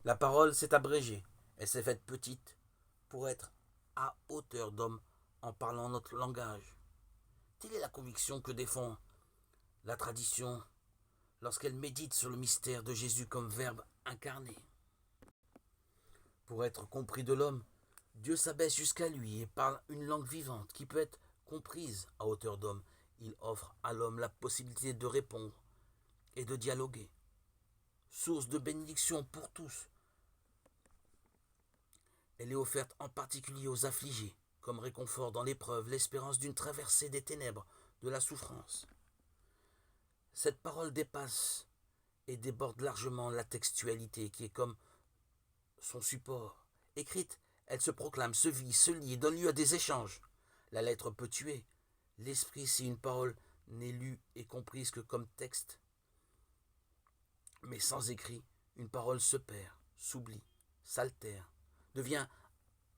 La parole s'est abrégée, elle s'est faite petite pour être à hauteur d'homme en parlant notre langage. Telle est la conviction que défend la tradition lorsqu'elle médite sur le mystère de Jésus comme Verbe incarné. Pour être compris de l'homme, Dieu s'abaisse jusqu'à lui et parle une langue vivante qui peut être comprise à hauteur d'homme. Il offre à l'homme la possibilité de répondre et de dialoguer. Source de bénédiction pour tous, elle est offerte en particulier aux affligés, comme réconfort dans l'épreuve, l'espérance d'une traversée des ténèbres, de la souffrance. Cette parole dépasse et déborde largement la textualité qui est comme son support. Écrite, elle se proclame, se vit, se lit et donne lieu à des échanges. La lettre peut tuer l'esprit si une parole n'est lue et comprise que comme texte. Mais sans écrit, une parole se perd, s'oublie, s'altère, devient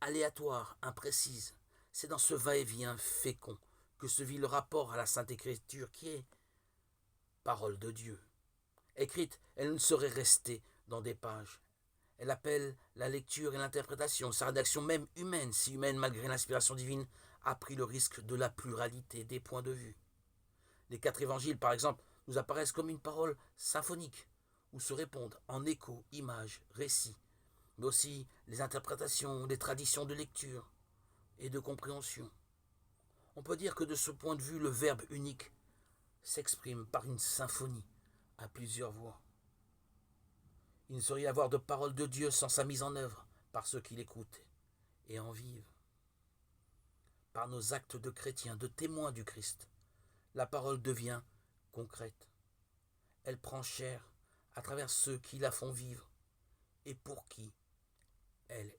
aléatoire, imprécise. C'est dans ce va-et-vient fécond que se vit le rapport à la Sainte Écriture qui est parole de Dieu. Écrite, elle ne saurait rester dans des pages. Elle appelle la lecture et l'interprétation. Sa rédaction même humaine, si humaine malgré l'inspiration divine, a pris le risque de la pluralité des points de vue. Les 4 évangiles, par exemple, nous apparaissent comme une parole symphonique, où se répondent en écho, images, récits, mais aussi les interprétations, les traditions de lecture et de compréhension. On peut dire que de ce point de vue, le Verbe unique s'exprime par une symphonie à plusieurs voix. Il ne saurait y avoir de parole de Dieu sans sa mise en œuvre par ceux qui l'écoutent et en vivent. Par nos actes de chrétiens, de témoins du Christ, la parole devient concrète. Elle prend chair à travers ceux qui la font vivre et pour qui elle